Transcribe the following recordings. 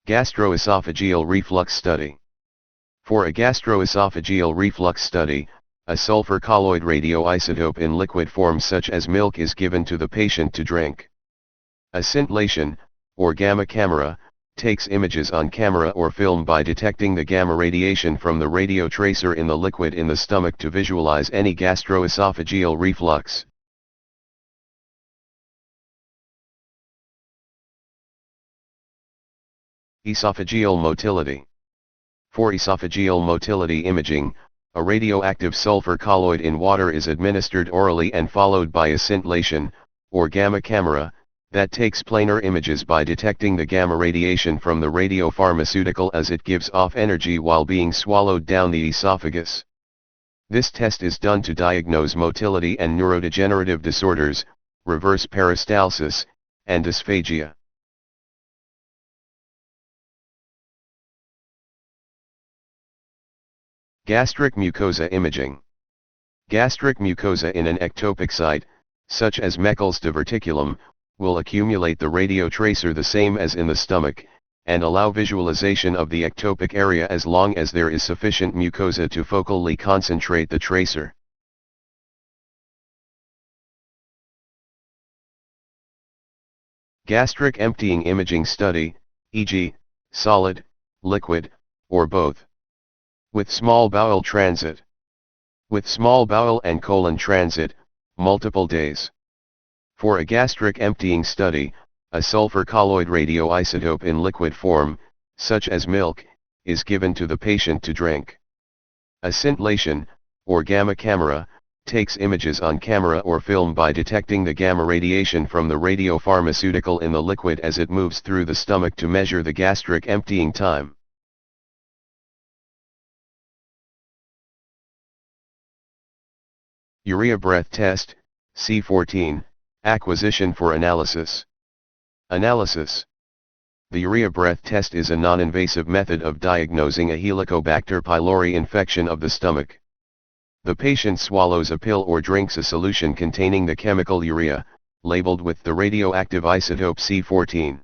Gastroesophageal reflux study. For a gastroesophageal reflux study, a sulfur colloid radioisotope in liquid form such as milk is given to the patient to drink. A scintillation, or gamma camera, takes images on camera or film by detecting the gamma radiation from the radio tracer in the liquid in the stomach to visualize any gastroesophageal reflux. Esophageal motility. For esophageal motility imaging, a radioactive sulfur colloid in water is administered orally and followed by a scintillation, or gamma camera, that takes planar images by detecting the gamma radiation from the radiopharmaceutical as it gives off energy while being swallowed down the esophagus. This test is done to diagnose motility and neurodegenerative disorders, reverse peristalsis, and dysphagia. Gastric mucosa imaging. Gastric mucosa in an ectopic site, such as Meckel's diverticulum, will accumulate the radio tracer the same as in the stomach, and allow visualization of the ectopic area as long as there is sufficient mucosa to focally concentrate the tracer. Gastric emptying imaging study, e.g., solid, liquid, or both. With small bowel transit. With small bowel and colon transit, multiple days. For a gastric emptying study, a sulfur colloid radioisotope in liquid form, such as milk, is given to the patient to drink. A scintillation, or gamma camera, takes images on camera or film by detecting the gamma radiation from the radiopharmaceutical in the liquid as it moves through the stomach to measure the gastric emptying time. Urea breath test, C14, acquisition for analysis. Analysis. The urea breath test is a non-invasive method of diagnosing a Helicobacter pylori infection of the stomach. The patient swallows a pill or drinks a solution containing the chemical urea, labeled with the radioactive isotope C14.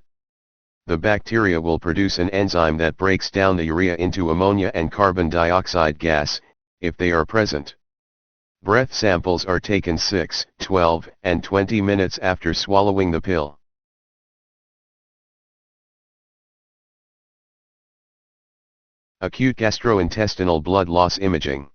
The bacteria will produce an enzyme that breaks down the urea into ammonia and carbon dioxide gas, if they are present. Breath samples are taken 6, 12, and 20 minutes after swallowing the pill. Acute gastrointestinal blood loss imaging.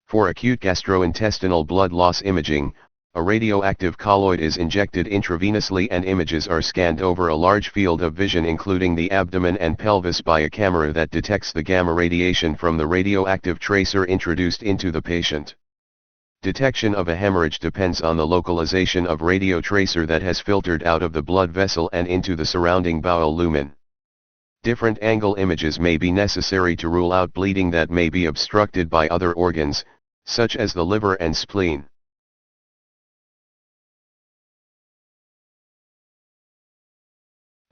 For acute gastrointestinal blood loss imaging, a radioactive colloid is injected intravenously and images are scanned over a large field of vision including the abdomen and pelvis by a camera that detects the gamma radiation from the radioactive tracer introduced into the patient. Detection of a hemorrhage depends on the localization of radio tracer that has filtered out of the blood vessel and into the surrounding bowel lumen. Different angle images may be necessary to rule out bleeding that may be obstructed by other organs, such as the liver and spleen.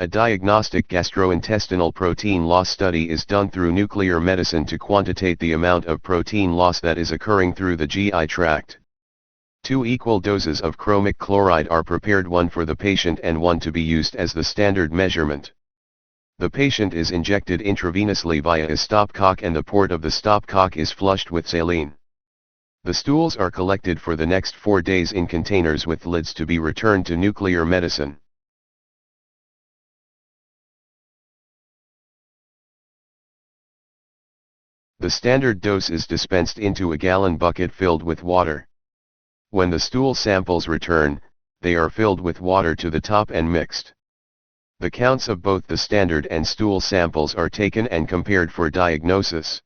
A diagnostic gastrointestinal protein loss study is done through nuclear medicine to quantitate the amount of protein loss that is occurring through the GI tract. 2 equal doses of chromic chloride are prepared, one for the patient and one to be used as the standard measurement. The patient is injected intravenously via a stopcock and the port of the stopcock is flushed with saline. The stools are collected for the next 4 days in containers with lids to be returned to nuclear medicine. The standard dose is dispensed into a gallon bucket filled with water. When the stool samples return, they are filled with water to the top and mixed. The counts of both the standard and stool samples are taken and compared for diagnosis.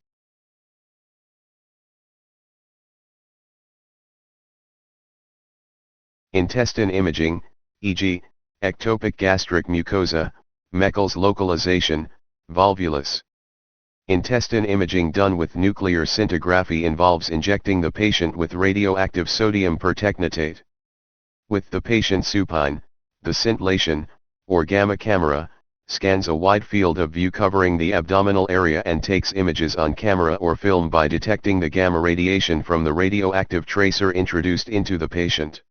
Intestine imaging, e.g., ectopic gastric mucosa, Meckel's localization, volvulus. Intestine imaging done with nuclear scintigraphy involves injecting the patient with radioactive sodium pertechnetate. With the patient supine, the scintillation, or gamma camera, scans a wide field of view covering the abdominal area and takes images on camera or film by detecting the gamma radiation from the radioactive tracer introduced into the patient.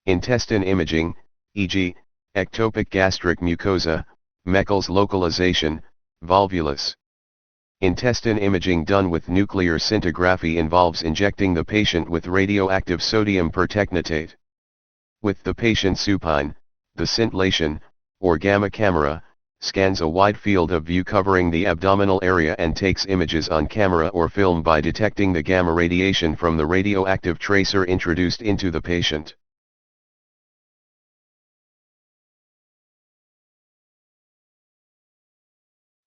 Intestine imaging, e.g., ectopic gastric mucosa, Meckel's localization, volvulus. Intestine imaging done with nuclear scintigraphy involves injecting the patient with radioactive sodium pertechnetate. With the patient supine, the scintillation, or gamma camera, scans a wide field of view covering the abdominal area and takes images on camera or film by detecting the gamma radiation from the radioactive tracer introduced into the patient.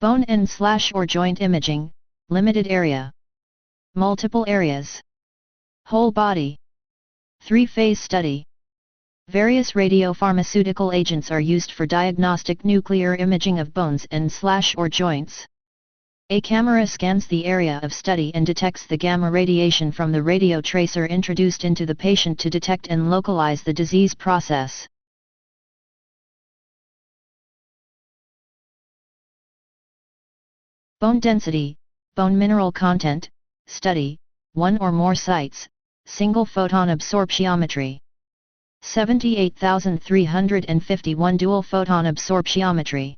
Bone and/or joint imaging, limited area. Multiple areas. Whole body. 3-phase study. Various radiopharmaceutical agents are used for diagnostic nuclear imaging of bones and/or joints. A camera scans the area of study and detects the gamma radiation from the radio tracer introduced into the patient to detect and localize the disease process. Bone density, bone mineral content, study, one or more sites, single photon absorptiometry. 78,351 dual photon absorptiometry.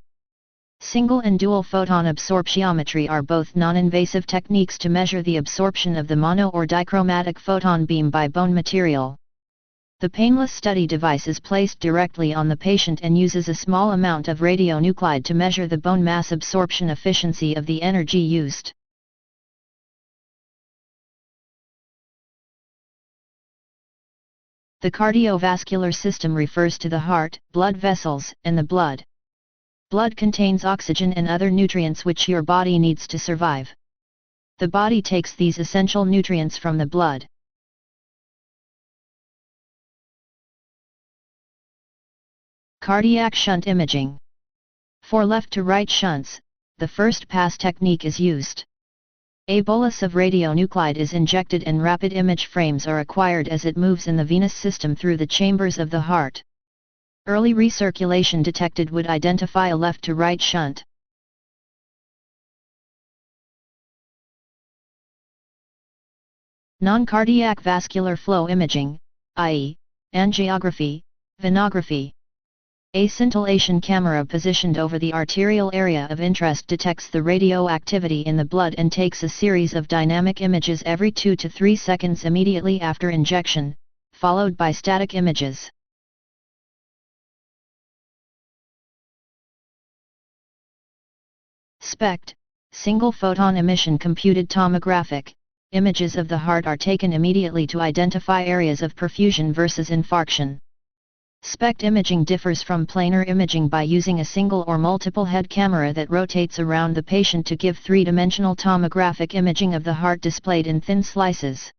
Single and dual photon absorptiometry are both non-invasive techniques to measure the absorption of the mono or dichromatic photon beam by bone material. The painless study device is placed directly on the patient and uses a small amount of radionuclide to measure the bone mass absorption efficiency of the energy used. The cardiovascular system refers to the heart, blood vessels, and the blood. Blood contains oxygen and other nutrients which your body needs to survive. The body takes these essential nutrients from the blood. Cardiac shunt imaging. For left to right shunts, the first pass technique is used. A bolus of radionuclide is injected and rapid image frames are acquired as it moves in the venous system through the chambers of the heart. Early recirculation detected would identify a left to right shunt. Non-cardiac vascular flow imaging, i.e., angiography, venography. A scintillation camera positioned over the arterial area of interest detects the radioactivity in the blood and takes a series of dynamic images every 2 to 3 seconds immediately after injection, followed by static images. SPECT, single photon emission computed tomographic, images of the heart are taken immediately to identify areas of perfusion versus infarction. SPECT imaging differs from planar imaging by using a single or multiple head camera that rotates around the patient to give three-dimensional tomographic imaging of the heart displayed in thin slices.